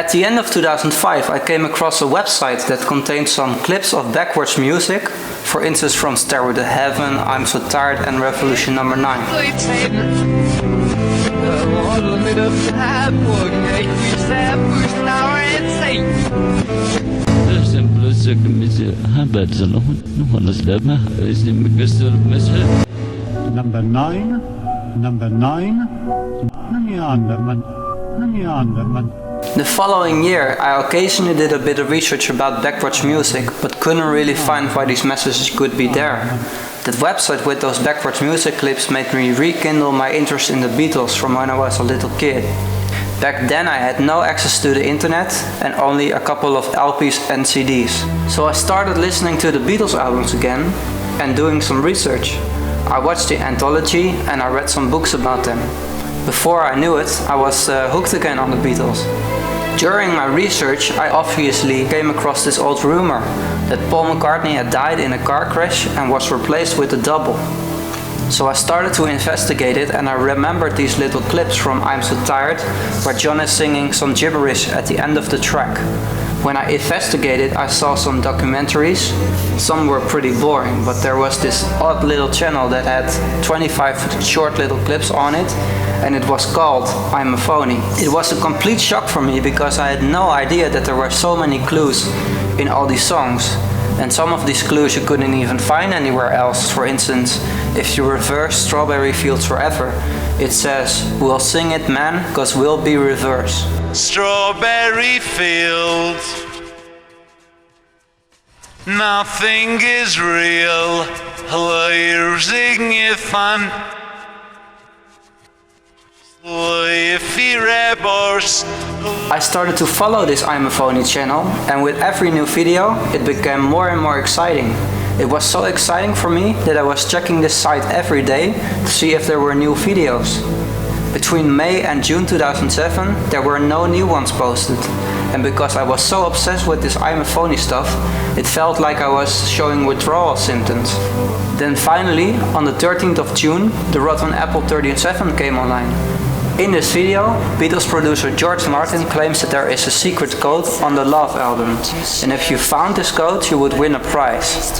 At the end of 2005, I came across a website that contained some clips of backwards music, for instance from Stairway to Heaven, I'm So Tired and Revolution number 9. Number 9, number 9, The following year, I occasionally did a bit of research about backwards music, but couldn't really find why these messages could be there. That website with those backwards music clips made me rekindle my interest in the Beatles from when I was a little kid. Back then I had no access to the internet and only a couple of LPs and CDs. So I started listening to the Beatles albums again and doing some research. I watched the anthology and I read some books about them. Before I knew it, I was hooked again on the Beatles. During my research, I obviously came across this old rumor that Paul McCartney had died in a car crash and was replaced with a double. So I started to investigate it and I remembered these little clips from I'm So Tired, where John is singing some gibberish at the end of the track. When I investigated, I saw some documentaries. Some were pretty boring, but there was this odd little channel that had 25 short little clips on it, and it was called iamaphoney. It was a complete shock for me because I had no idea that there were so many clues in all these songs. And some of these clues you couldn't even find anywhere else. For instance, if you reverse Strawberry Fields Forever, it says, "We'll sing it man, cause we'll be reverse." Strawberry fields, nothing is real, losing if fun. I started to follow this iamaphoney channel, and with every new video it became more and more exciting. It was so exciting for me that I was checking this site every day to see if there were new videos. Between May and June 2007 there were no new ones posted, and because I was so obsessed with this iamaphoney stuff, it felt like I was showing withdrawal symptoms. Then finally, on the 13th of June, TheRottenApple 37 came online. In this video, Beatles producer George Martin claims that there is a secret code on the Love album, and if you found this code you would win a prize.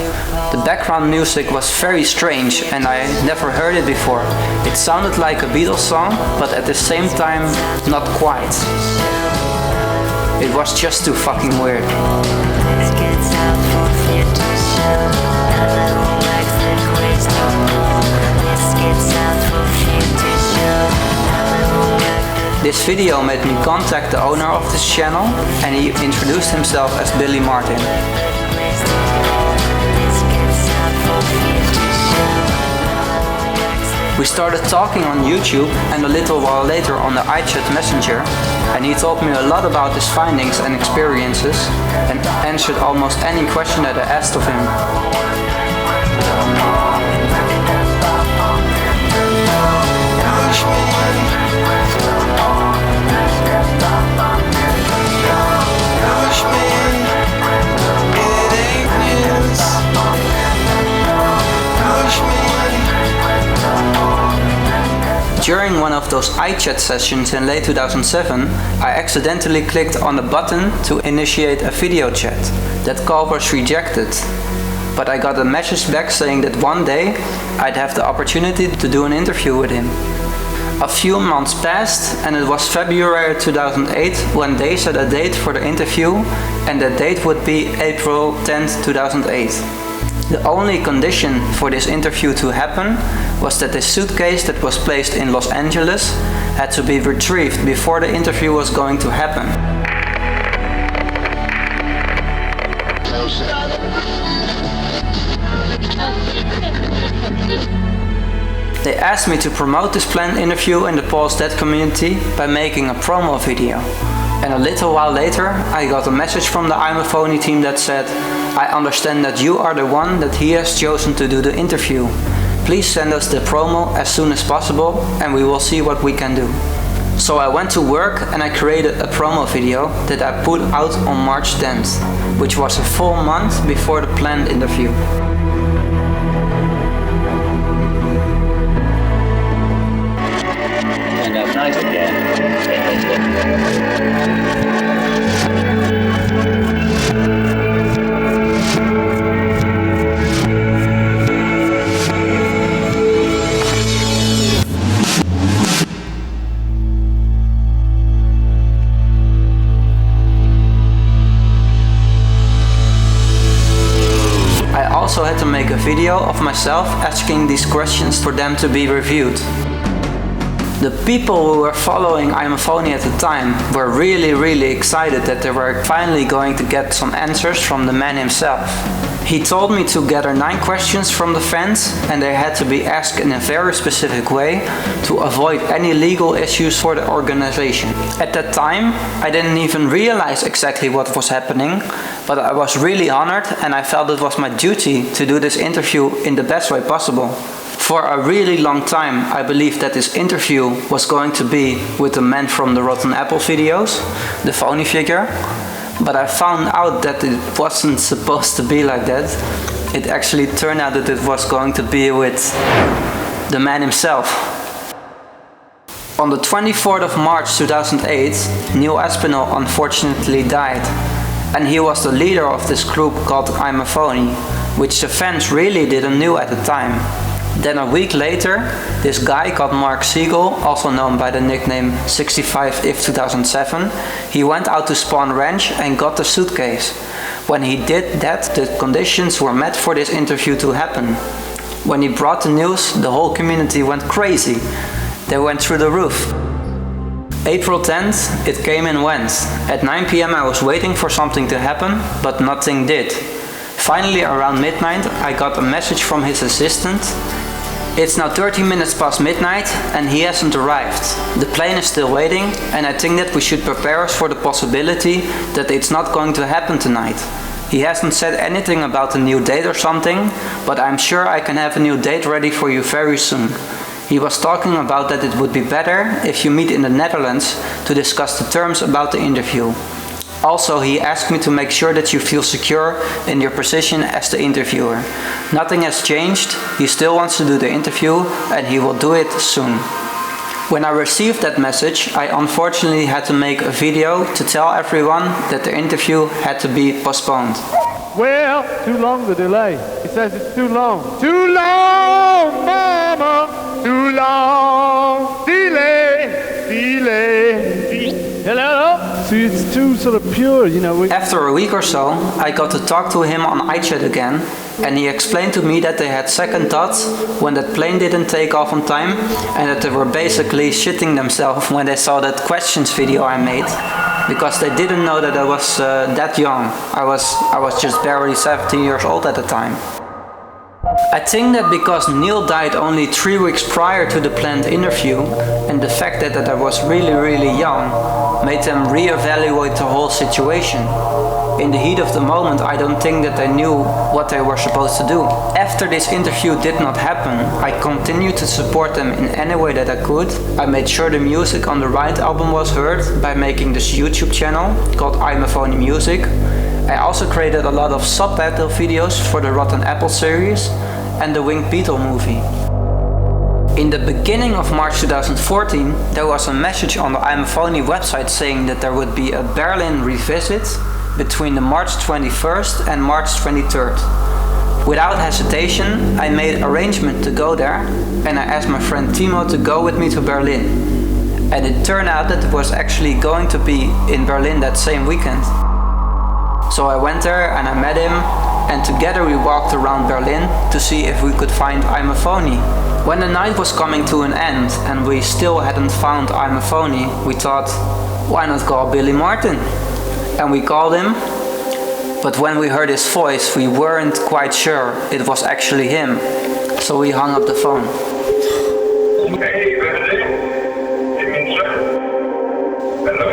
The background music was very strange and I never heard it before. It sounded like a Beatles song, but at the same time not quite. It was just too fucking weird. This video made me contact the owner of this channel, and he introduced himself as Billy Martin. We started talking on YouTube and a little while later on the iChat Messenger, and he told me a lot about his findings and experiences and answered almost any question that I asked of him. During one of those iChat sessions in late 2007, I accidentally clicked on the button to initiate a video chat. That call was rejected, but I got a message back saying that one day I'd have the opportunity to do an interview with him. A few months passed and it was February 2008 when they set a date for the interview, and that date would be April 10th, 2008. The only condition for this interview to happen was that the suitcase that was placed in Los Angeles had to be retrieved before the interview was going to happen. They asked me to promote this planned interview in the Paul's Dead community by making a promo video. And a little while later I got a message from the iamaphoney team that said, "I understand that you are the one that he has chosen to do the interview. Please send us the promo as soon as possible and we will see what we can do." So I went to work and I created a promo video that I put out on March 10th, which was a full month before the planned interview. And nice again. also had to make a video of myself asking these questions for them to be reviewed. The people who were following iamaphoney at the time were really excited that they were finally going to get some answers from the man himself. He told me to gather 9 questions from the fans, and they had to be asked in a very specific way to avoid any legal issues for the organization. At that time, I didn't even realize exactly what was happening, but I was really honored and I felt it was my duty to do this interview in the best way possible. For a really long time, I believed that this interview was going to be with the man from the TheRottenApple videos, the phony figure. But I found out that it wasn't supposed to be like that. It actually turned out that it was going to be with the man himself. On the 24th of March 2008, Neil Aspinall unfortunately died. And he was the leader of this group called iamaphoney, which the fans really didn't know at the time. Then a week later, this guy called Mark Siegel, also known by the nickname 65if2007, he went out to Spawn Ranch and got the suitcase. When he did that, the conditions were met for this interview to happen. When he brought the news, the whole community went crazy. They went through the roof. April 10th, it came and went. At 9 PM I was waiting for something to happen, but nothing did. Finally, around midnight, I got a message from his assistant. It's now 30 minutes past midnight and he hasn't arrived. The plane is still waiting and I think that we should prepare us for the possibility that it's not going to happen tonight. He hasn't said anything about a new date or something, but I'm sure I can have a new date ready for you very soon. He was talking about that it would be better if you meet in the Netherlands to discuss the terms about the interview. Also, he asked me to make sure that you feel secure in your position as the interviewer. Nothing has changed, he still wants to do the interview and he will do it soon. When I received that message, I unfortunately had to make a video to tell everyone that the interview had to be postponed. Well, too long the delay. He says it's too long. Too long, mama, too long. Delay. Hello? See, it's too sort of pure, you know. After a week or so, I got to talk to him on iChat again, and he explained to me that they had second thoughts when that plane didn't take off on time, and that they were basically shitting themselves when they saw that questions video I made, because they didn't know that I was that young. I was just barely 17 years old at the time. I think that because Neil died only 3 weeks prior to the planned interview, and the fact that I was really young, made them reevaluate the whole situation. In the heat of the moment, I don't think that they knew what they were supposed to do. After this interview did not happen, I continued to support them in any way that I could. I made sure the music on the Right album was heard by making this YouTube channel called iamaphoney Music. I also created a lot of subtitle videos for the TheRottenApple series and the TheWingedBeatle movie. In the beginning of March 2014, there was a message on the iamaphoney website saying that there would be a Berlin revisit between the March 21st and March 23rd. Without hesitation, I made arrangement to go there and I asked my friend Timo to go with me to Berlin. And it turned out that it was actually going to be in Berlin that same weekend. So I went there and I met him, and together we walked around Berlin to see if we could find iamaphoney. When the night was coming to an end and we still hadn't found iamaphoney, we thought, why not call Billy Martin? And we called him, but when we heard his voice we weren't quite sure it was actually him, so we hung up the phone. Hey, Billy. Hello?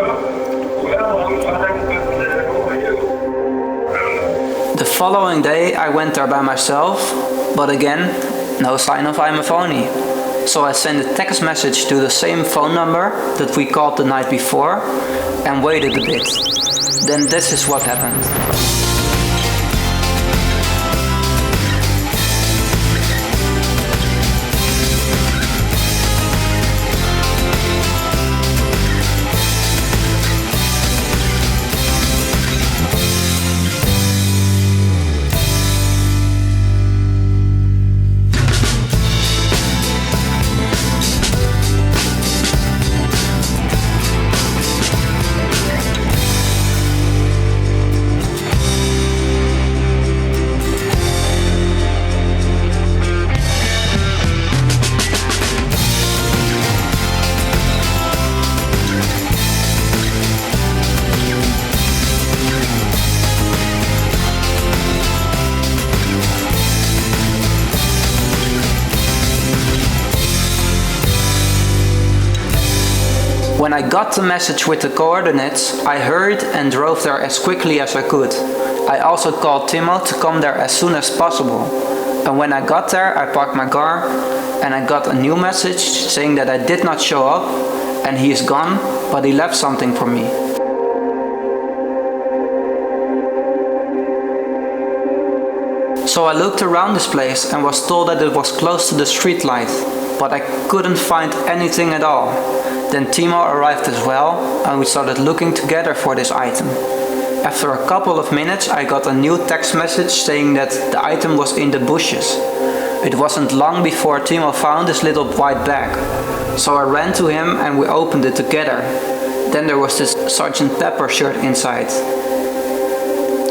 Well, I'm fine, but how are you? The following day I went there by myself, but again, no sign of iamaphoney. So I sent a text message to the same phone number that we called the night before and waited a bit. Then this is what happened. When I got the message with the coordinates, I hurried and drove there as quickly as I could. I also called Timo to come there as soon as possible. And when I got there, I parked my car and I got a new message saying that I did not show up and he is gone, but he left something for me. So I looked around this place and was told that it was close to the street light, but I couldn't find anything at all. Then Timo arrived as well and we started looking together for this item. After a couple of minutes I got a new text message saying that the item was in the bushes. It wasn't long before Timo found this little white bag. So I ran to him and we opened it together. Then there was this Sgt. Pepper shirt inside.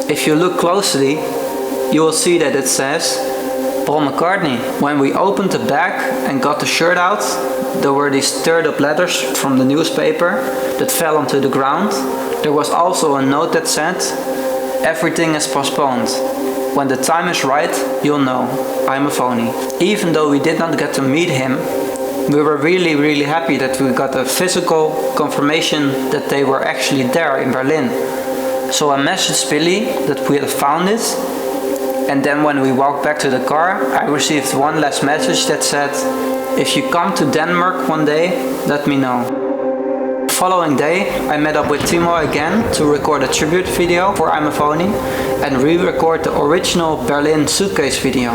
If you look closely, you will see that it says Paul McCartney. When we opened the bag and got the shirt out, there were these stirred up letters from the newspaper that fell onto the ground. There was also a note that said, "Everything is postponed. When the time is right, you'll know. I'm a phony." Even though we did not get to meet him, we were really happy that we got a physical confirmation that they were actually there in Berlin. So I messaged Billy that we had found it, and then when we walked back to the car, I received one last message that said, "If you come to Denmark one day, let me know." The following day, I met up with Timo again to record a tribute video for I'm a Phony and re-record the original Berlin suitcase video.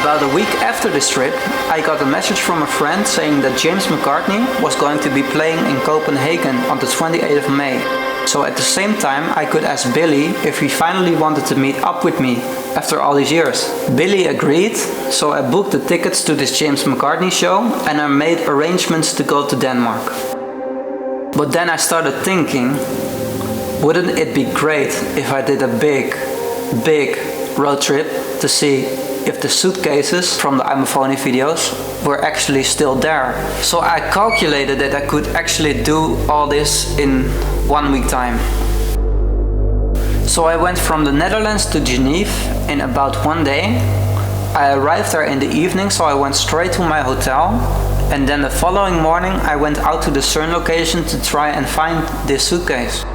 About a week after this trip, I got a message from a friend saying that James McCartney was going to be playing in Copenhagen on the 28th of May. So at the same time, I could ask Billy if he finally wanted to meet up with me after all these years. Billy agreed, so I booked the tickets to this James McCartney show and I made arrangements to go to Denmark. But then I started thinking, wouldn't it be great if I did a big road trip to see if the suitcases from the I'm a Phony videos were actually still there. So I calculated that I could actually do all this in 1 week time. So I went from the Netherlands to Geneva in about 1 day. I arrived there in the evening, so I went straight to my hotel. And then the following morning I went out to the CERN location to try and find this suitcase.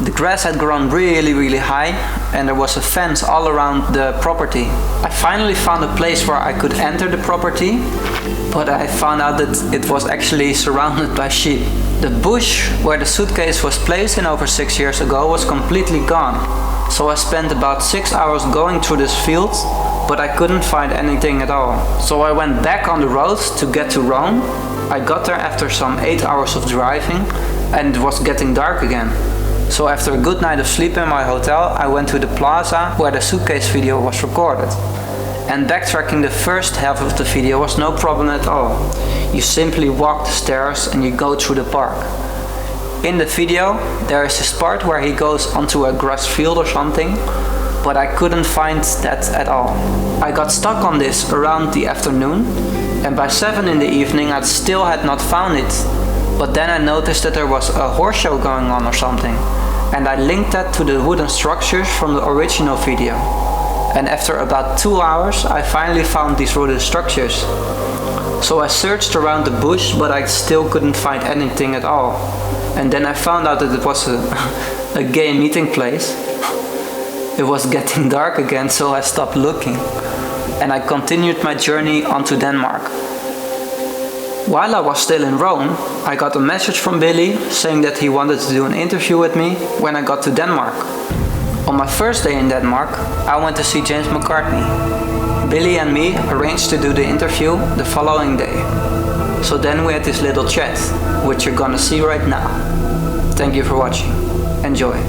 The grass had grown really high and there was a fence all around the property. I finally found a place where I could enter the property, but I found out that it was actually surrounded by sheep. The bush where the suitcase was placed in over 6 years ago was completely gone. So I spent about 6 hours going through this field, but I couldn't find anything at all. So I went back on the road to get to Rome. I got there after some 8 hours of driving and it was getting dark again. So after a good night of sleep in my hotel, I went to the plaza where the suitcase video was recorded. And backtracking the first half of the video was no problem at all. You simply walk the stairs and you go through the park. In the video, there is this part where he goes onto a grass field or something, but I couldn't find that at all. I got stuck on this around the afternoon, and by 7 in the evening I still had not found it. But then I noticed that there was a horse show going on or something, and I linked that to the wooden structures from the original video. And after about 2 hours I finally found these wooden structures. So I searched around the bush, but I still couldn't find anything at all. And then I found out that it was a gay meeting place. It was getting dark again, so I stopped looking. And I continued my journey onto Denmark. While I was still in Rome, I got a message from Billy saying that he wanted to do an interview with me when I got to Denmark. On my first day in Denmark, I went to see James McCartney. Billy and me arranged to do the interview the following day. So then we had this little chat, which you're gonna see right now. Thank you for watching. Enjoy.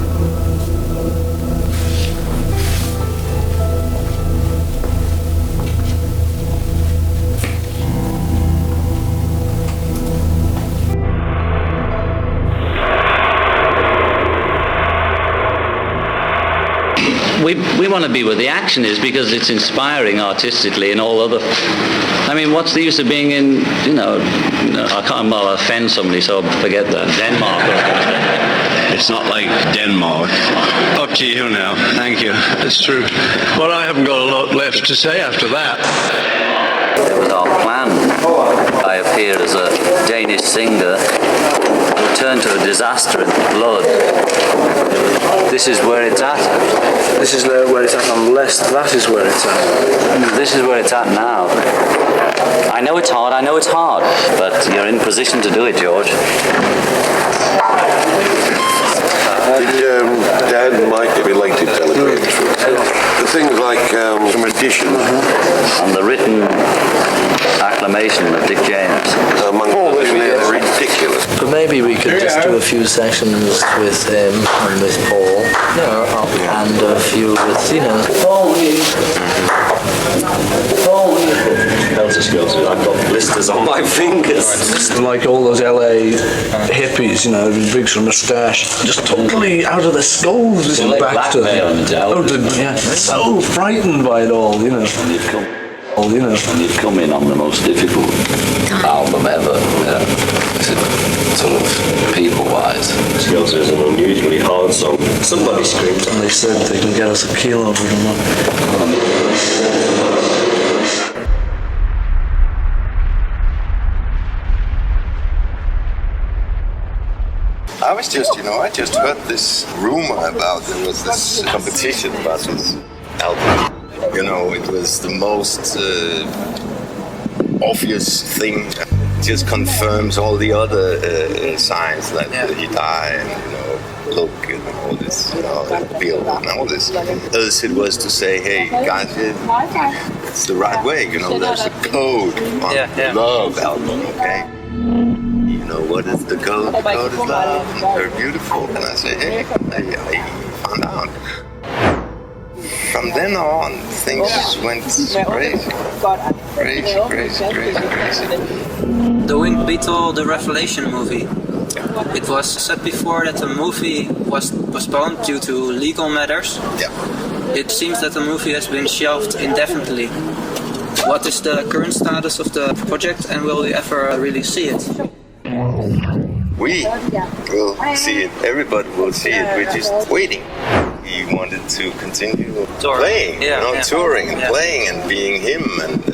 We want to be where the action is because it's inspiring artistically and all other. I mean, what's the use of being in, I can't offend somebody, so forget that. Denmark. It's not like Denmark. Up to you now. Thank you. It's true. Well, I haven't got a lot left to say after that. It was our plan. I appeared as a Danish singer who turned to a disaster in blood. This is where it's at. This is where it's at on the list. That is where it's at. This is where it's at now. I know it's hard, but you're in position to do it, George. Did Dad and Mike relate to television? The things like some addition And the written acclamation of Dick James. among they're ridiculous. But maybe we could just do a few sessions with him and with Paul, and a few with, I've got blisters on my fingers. like all those LA hippies, with big sort of moustache, just totally out of their skulls, listening back to it. So frightened by it all, And you've come in on the most difficult album ever, sort of people-wise. Skills is an unusually hard song. Somebody screamed. And they said they can get us a kilo for them. I was I just heard this rumor about there was this competition about this album. It was the most obvious thing. Just confirms all the other signs that he died and, look and all this, build and all this. As it was to say, hey, guys, it's the right way. There's a code on the Love album, okay? What is the code? The code is love. And they're beautiful. And I say, hey, I found out. From then on, things went crazy. Crazy. The Winged Beatle, the Revelation movie. It was said before that the movie was postponed due to legal matters. Yeah. It seems that the movie has been shelved indefinitely. What is the current status of the project, and will we ever really see it? We will see it. Everybody will see it. We're just waiting. He wanted to continue playing, touring and playing and being him, and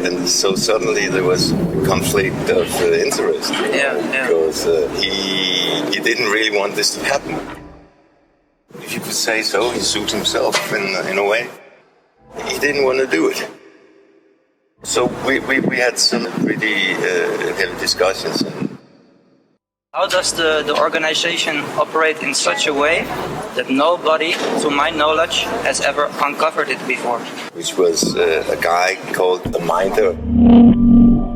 and so suddenly there was conflict of interest. Because he didn't really want this to happen. If you could say so, he sued himself in a way. He didn't want to do it. So we had some pretty heavy discussions. How does the organization operate in such a way that nobody, to my knowledge, has ever uncovered it before? Which was a guy called the Minder.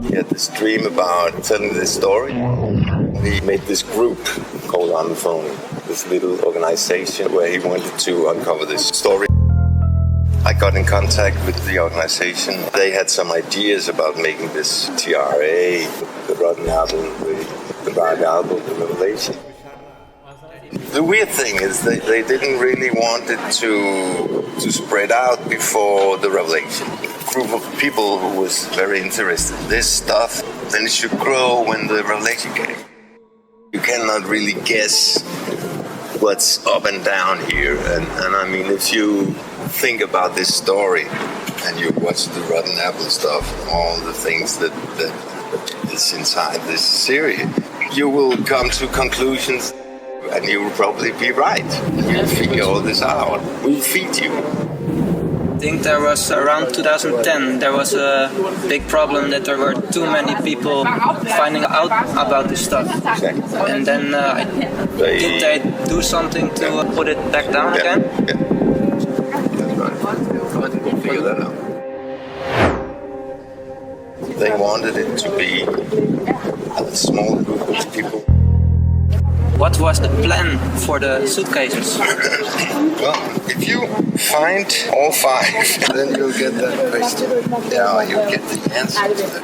He had this dream about telling this story. He made this group called iamaphoney, this little organization where he wanted to uncover this story. I got in contact with the organization. They had some ideas about making this TRA, TheRottenApple, TheRightAlbum and TheRevelation. The weird thing is they didn't really want it to spread out before the Revelation. A group of people who was very interested in this stuff, then it should grow when the Revelation came. You cannot really guess what's up and down here. And I mean, if you think about this story and you watch the TheRottenApple stuff, all the things that is inside this series, you will come to conclusions and you will probably be right. You'll figure all this out. We'll feed you. I think there was around 2010, there was a big problem that there were too many people finding out about this stuff. Exactly. And then did they do something to put it back down again? Yeah. That's right. We'll figure that out. They wanted it to be a small group of people. What was the plan for the suitcases? Well, if you find all 5, then you'll get that question. Yeah, you'll get the answer to that.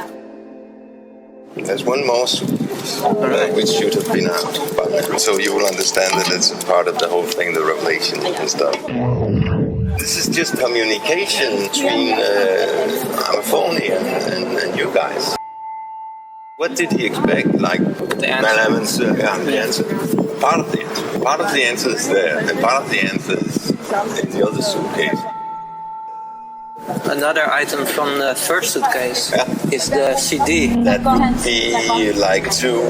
There's one more suitcase, which should have been out by now. So you will understand that it's a part of the whole thing, the revelation and stuff. This is just communication between iamaphoney and you guys. What did he expect? Like the answer. The answer. Part of the answer. Part of the answer is there, and part of the answer is in the other suitcase. Another item from the first suitcase is the CD. That would be like 2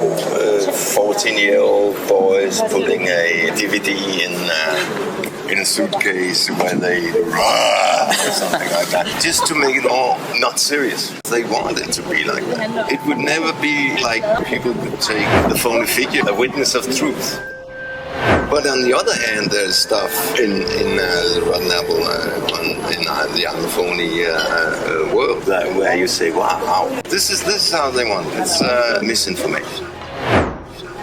14-year-old boys putting a DVD in a suitcase where they or something like that, just to make it more not serious. They want it to be like that. It would never be like people could take the phony figure, a witness of truth. But on the other hand, there's stuff in the TheRottenApple, in the iamaphoney world where you say, wow, this is how they want it. It's misinformation.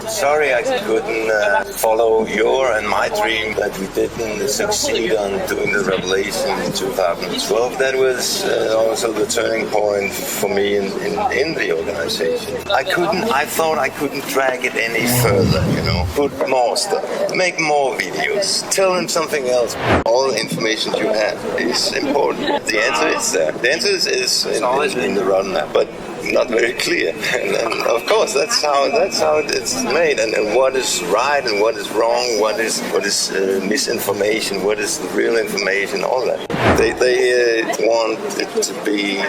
Sorry I couldn't follow your and my dream, that we didn't succeed on doing the Revelation in 2012. That was also the turning point for me in the organization. I thought I couldn't drag it any further, put more stuff, make more videos, tell them something else. All the information you have is important. The answer is there. The answer is in the TheRottenApple, but not very clear. And of course, that's how it's made. And what is right and what is wrong, what is misinformation, what is the real information, all that. They want it to be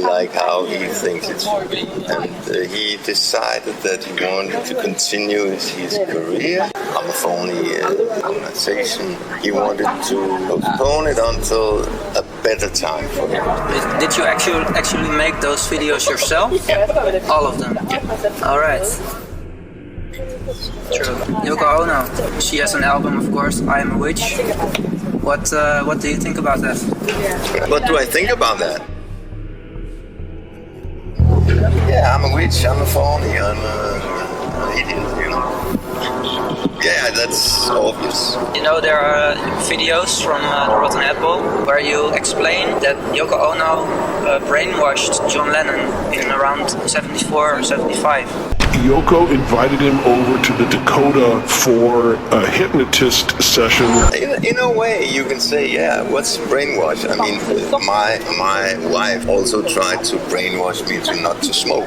like how he thinks it should be. And he decided that he wanted to continue his career, iamaphoney organization. He wanted to postpone it until a better time for him. Did you actually make those videos yourself? Yeah. All of them? Yeah. Alright. True. Yoko Ono, she has an album, of course, I Am a Witch. What do you think about that? What do I think about that? Yeah, I'm a witch, I'm a phony, I'm an idiot, Yeah, that's obvious. There are videos from TheRottenApple where you explain that Yoko Ono brainwashed John Lennon in around 74 or 75. Yoko invited him over to the Dakota for a hypnotist session. In a way, you can say, yeah, what's brainwash? I mean, my wife also tried to brainwash me not to smoke,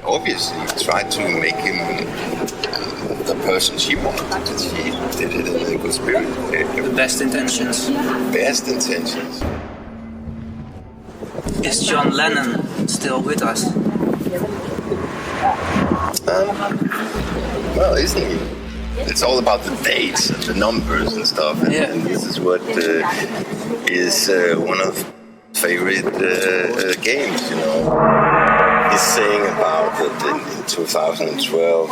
Obviously, tried to make him the person she wanted. She did it in a good spirit. The best intentions. Best intentions. Is John Lennon still with us? Well, isn't he? It's all about the dates and the numbers and stuff. And this is what is one of favorite games, He's saying about that in 2012,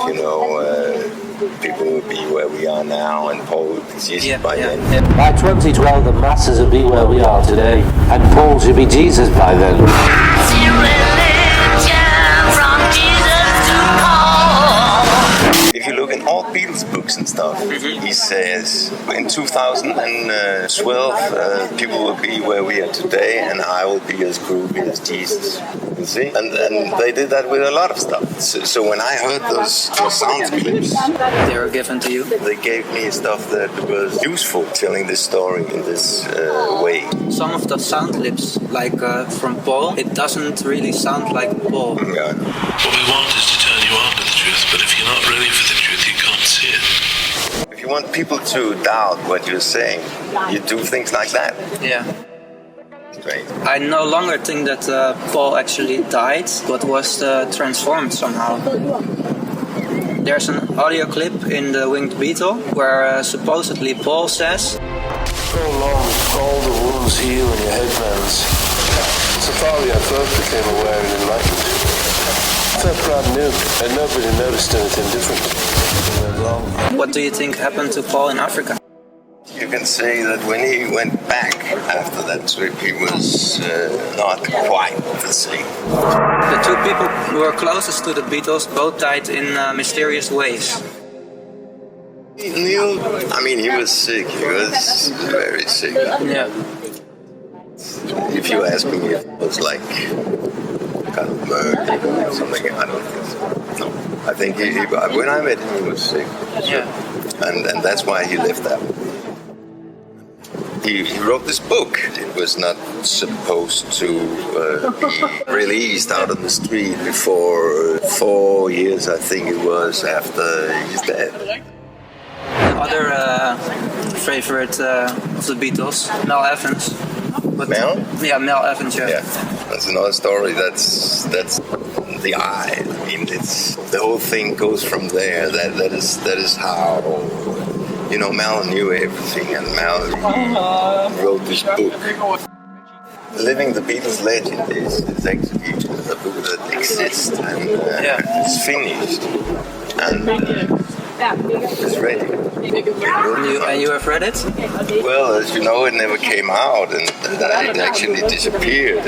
people will be where we are now, and Paul will be Jesus by then. By 2012, the masses will be where we are today, and Paul should be Jesus by then. If you look in all Beatles books and stuff, he says in 2012 people will be where we are today, and I will be as groovy as Jesus. You see, and they did that with a lot of stuff. So when I heard those sound clips, they were given to you. They gave me stuff that was useful, telling this story in this way. Some of the sound clips, like from Paul, it doesn't really sound like Paul. Yeah. What we want is to turn you on to the truth, but if you're not ready for the truth, you can't see it. If you want people to doubt what you're saying, you do things like that. Yeah. Great. I no longer think that Paul actually died, but was transformed somehow. There's an audio clip in TheWingedBeatle where supposedly Paul says, "So long, all the wounds heal in your headbands. Safari I first became aware and enlightened. Felt brand new, and nobody noticed anything different." What do you think happened to Paul in Africa? You can say that when he went back after that trip, he was not quite the same. The two people who were closest to the Beatles both died in mysterious ways. Neil, I mean, he was sick. He was very sick. Yeah. If you ask me, it was like kind of murder or something. I don't think so. No. I think when I met him, he was sick. Yeah. And that's why he left that. He wrote this book. It was not supposed to be released out on the street before 4 years, I think it was, after he's dead. The other favorite of the Beatles, Mel Evans. But, Mel? Yeah, Mel Evans, yeah. That's another story. That's the eye. I mean, it's the whole thing goes from there. That is how, you know, Mel knew everything, and Mel wrote this book. Living the Beatles legend is actually a book that exists and it's finished and it's ready. And you have read it? Well, as you know, it never came out, and it actually disappeared.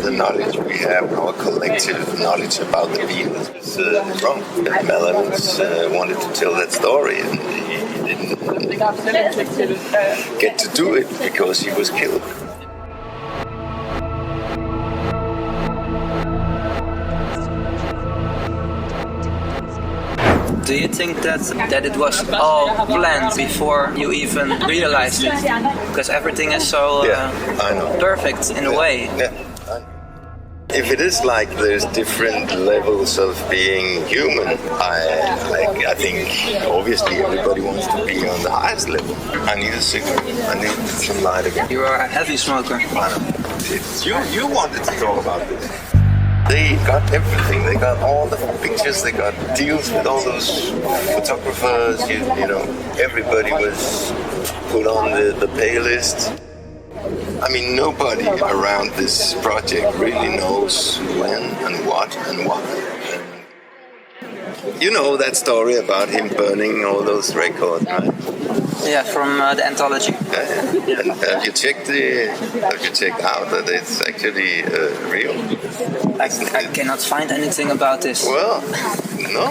The knowledge we have, our collective knowledge about the Beatles, is wrong. Mel Evans wanted to tell that story, and he didn't get to do it because he was killed. Do you think that it was all planned before you even realized it? Because everything is so I know. perfect in a way. Yeah. If it is like there's different levels of being human, I think obviously everybody wants to be on the highest level. I need a cigarette. I need some light again. You are a heavy smoker. I know. You wanted to talk about this. They got everything. They got all the pictures. They got deals with all those photographers. You know, everybody was put on the pay list. I mean, nobody around this project really knows when and what and why. You know that story about him burning all those records, right? Yeah, from the anthology. Yeah. And have you checked out that it's actually real? I cannot find anything about this. Well, no.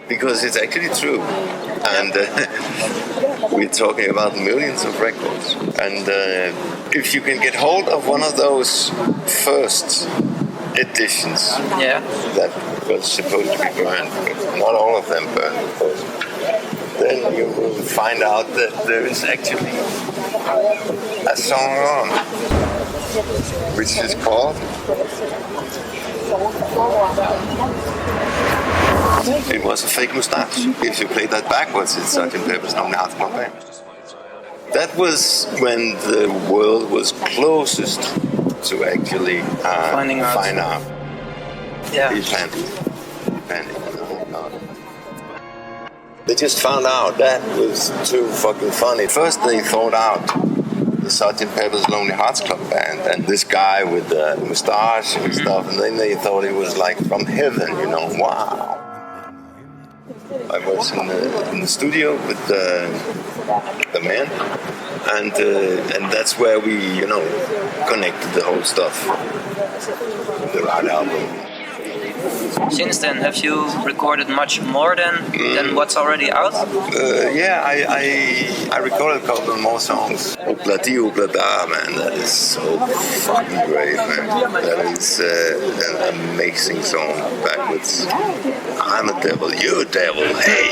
Because it's actually true. And we're talking about millions of records. And if you can get hold of one of those first editions that was supposed to be burned, not all of them burned, of course, then you will find out that there is actually a song on, which is called It Was a Fake Moustache. If you play that backwards, it's Sgt. Pepper's Lonely Hearts Club Band. That was when the world was closest to actually find out. Yeah. He panicked. No. They just found out. That was too fucking funny. First they thought out the Sgt. Pepper's Lonely Hearts Club Band and this guy with the moustache and stuff, and then they thought it was like from heaven, you know. Wow. I was in the studio with the man, and that's where we, you know, connected the whole stuff. The Right Album. Since then, have you recorded much more than what's already out? Yeah, I recorded a couple more songs. Ookla Di Ookla Da, man, that is so fucking great, man. That is an amazing song backwards. I'm a devil, you're a devil, hey!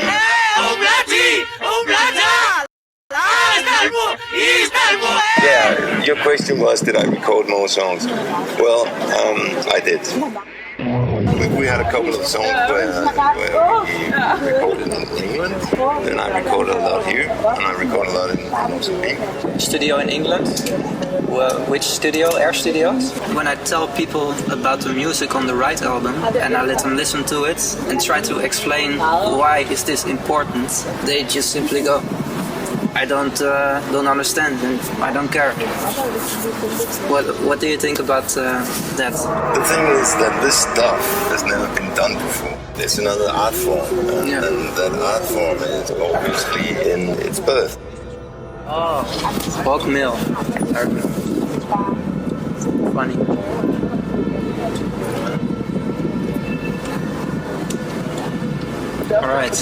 Yeah, your question was, did I record more songs? Well, I did. We had a couple of songs where we recorded in England, then I recorded a lot here, and I recorded a lot in Mozambique. Studio in England? Well, which studio? Air Studios? When I tell people about the music on the Right album, and I let them listen to it, and try to explain why is this important, they just simply go, I don't understand, and I don't care. What do you think about that? The thing is that this stuff has never been done before. It's another art form, and that art form is obviously in its birth. Oh, bulk mail. Funny. All right.